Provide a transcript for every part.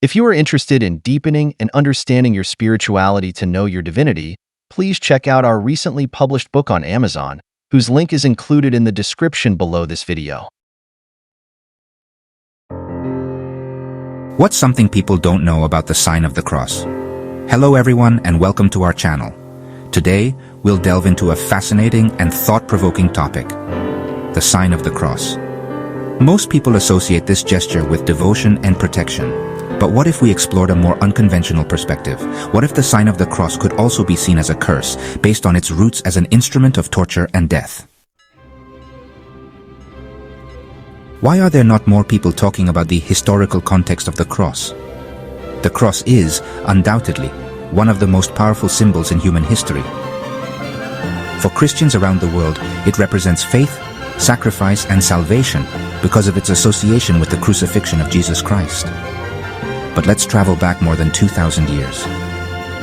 If you are interested in deepening and understanding your spirituality to know your divinity, please check out our recently published book on Amazon, whose link is included in the description below this video. What's something people don't know about the sign of the cross? Hello everyone and welcome to our channel. Today, we'll delve into a fascinating and thought-provoking topic, the sign of the cross. Most people associate this gesture with devotion and protection. But what if we explored a more unconventional perspective? What if the sign of the cross could also be seen as a curse, based on its roots as an instrument of torture and death? Why are there not more people talking about the historical context of the cross? The cross is, undoubtedly, one of the most powerful symbols in human history. For Christians around the world, it represents faith, sacrifice, and salvation because of its association with the crucifixion of Jesus Christ. But let's travel back more than 2,000 years.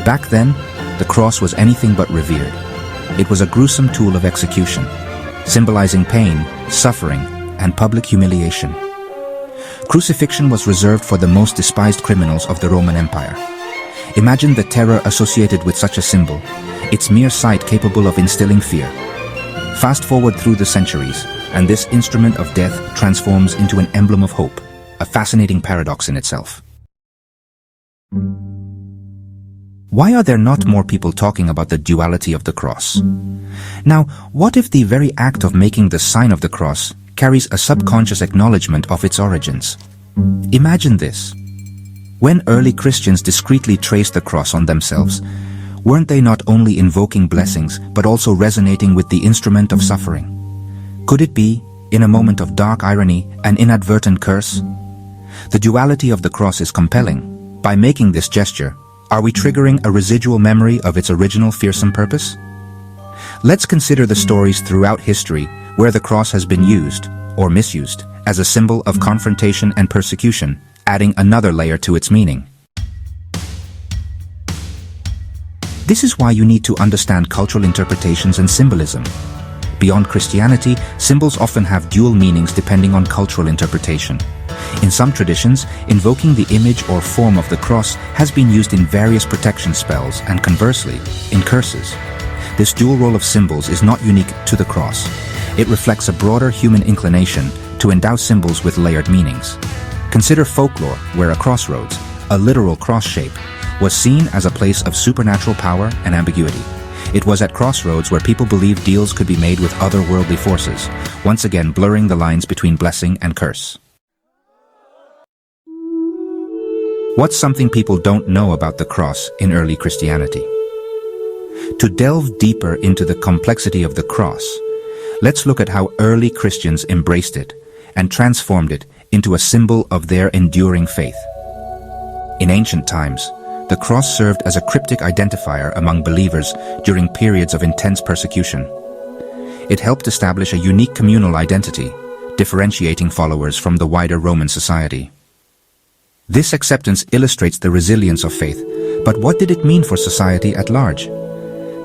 Back then, the cross was anything but revered. It was a gruesome tool of execution, symbolizing pain, suffering, and public humiliation. Crucifixion was reserved for the most despised criminals of the Roman Empire. Imagine the terror associated with such a symbol, its mere sight capable of instilling fear. Fast forward through the centuries, and this instrument of death transforms into an emblem of hope, a fascinating paradox in itself. Why are there not more people talking about the duality of the cross? Now, what if the very act of making the sign of the cross carries a subconscious acknowledgement of its origins? Imagine this. When early Christians discreetly traced the cross on themselves, weren't they not only invoking blessings, but also resonating with the instrument of suffering? Could it be, in a moment of dark irony, an inadvertent curse? The duality of the cross is compelling. By making this gesture, are we triggering a residual memory of its original fearsome purpose? Let's consider the stories throughout history where the cross has been used, or misused, as a symbol of confrontation and persecution, adding another layer to its meaning. This is why you need to understand cultural interpretations and symbolism. Beyond Christianity, symbols often have dual meanings depending on cultural interpretation. In some traditions, invoking the image or form of the cross has been used in various protection spells and conversely, in curses. This dual role of symbols is not unique to the cross. It reflects a broader human inclination to endow symbols with layered meanings. Consider folklore, where a crossroads, a literal cross shape, was seen as a place of supernatural power and ambiguity. It was at crossroads where people believed deals could be made with otherworldly forces, once again blurring the lines between blessing and curse. What's something people don't know about the cross in early Christianity? To delve deeper into the complexity of the cross, let's look at how early Christians embraced it and transformed it into a symbol of their enduring faith. In ancient times, the cross served as a cryptic identifier among believers during periods of intense persecution. It helped establish a unique communal identity, differentiating followers from the wider Roman society. This acceptance illustrates the resilience of faith, but what did it mean for society at large?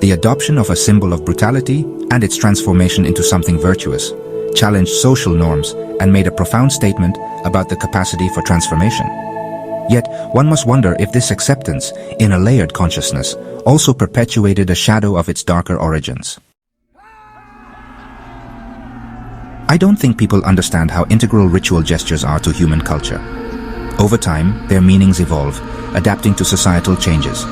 The adoption of a symbol of brutality and its transformation into something virtuous challenged social norms and made a profound statement about the capacity for transformation. Yet, one must wonder if this acceptance, in a layered consciousness, also perpetuated a shadow of its darker origins. I don't think people understand how integral ritual gestures are to human culture. Over time, their meanings evolve, adapting to societal changes.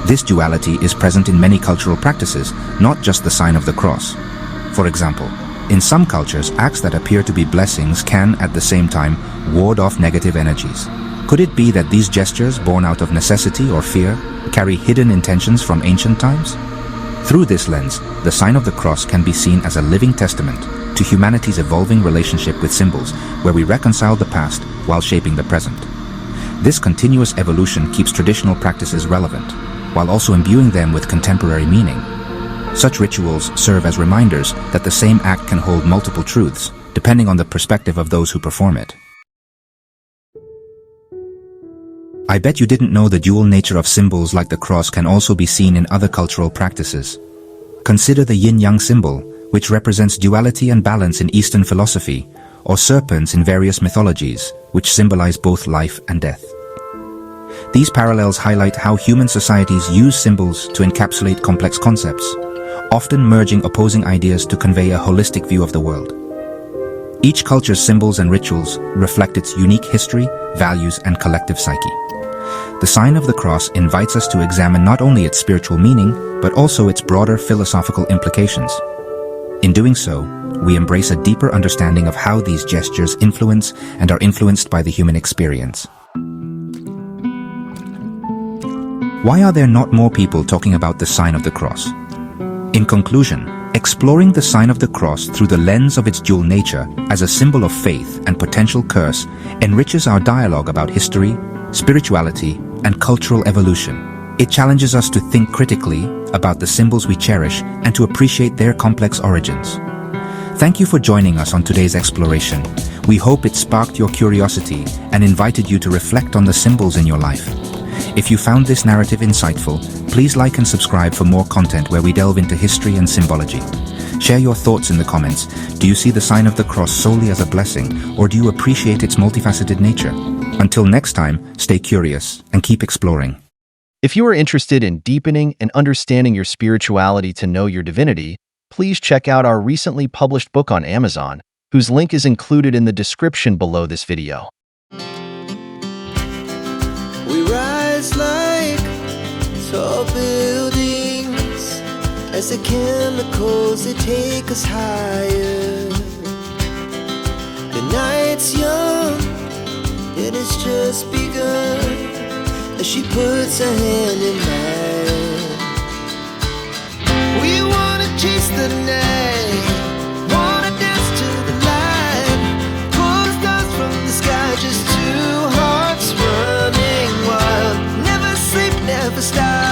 This duality is present in many cultural practices, not just the sign of the cross. For example, in some cultures, acts that appear to be blessings can, at the same time, ward off negative energies. Could it be that these gestures, born out of necessity or fear, carry hidden intentions from ancient times? Through this lens, the sign of the cross can be seen as a living testament to humanity's evolving relationship with symbols, where we reconcile the past while shaping the present. This continuous evolution keeps traditional practices relevant, while also imbuing them with contemporary meaning. Such rituals serve as reminders that the same act can hold multiple truths, depending on the perspective of those who perform it. I bet you didn't know the dual nature of symbols like the cross can also be seen in other cultural practices. Consider the yin-yang symbol, which represents duality and balance in Eastern philosophy, or serpents in various mythologies, which symbolize both life and death. These parallels highlight how human societies use symbols to encapsulate complex concepts, often merging opposing ideas to convey a holistic view of the world. Each culture's symbols and rituals reflect its unique history, values, and collective psyche. The sign of the cross invites us to examine not only its spiritual meaning, but also its broader philosophical implications. In doing so, we embrace a deeper understanding of how these gestures influence and are influenced by the human experience. Why are there not more people talking about the sign of the cross? In conclusion, exploring the sign of the cross through the lens of its dual nature as a symbol of faith and potential curse enriches our dialogue about history, spirituality, and cultural evolution. It challenges us to think critically about the symbols we cherish and to appreciate their complex origins. Thank you for joining us on today's exploration. We hope it sparked your curiosity and invited you to reflect on the symbols in your life. If you found this narrative insightful, please like and subscribe for more content where we delve into history and symbology. Share your thoughts in the comments. Do you see the sign of the cross solely as a blessing, or do you appreciate its multifaceted nature? Until next time, stay curious and keep exploring. If you are interested in deepening and understanding your spirituality to know your divinity, please check out our recently published book on Amazon, whose link is included in the description below this video. We rise like tall buildings as the chemicals they take us higher. The night's young, it has just begun as she puts her hand in mine. We wanna chase the night, wanna dance to the light, pull the stars from the sky, just two hearts running wild. Never sleep, never stop.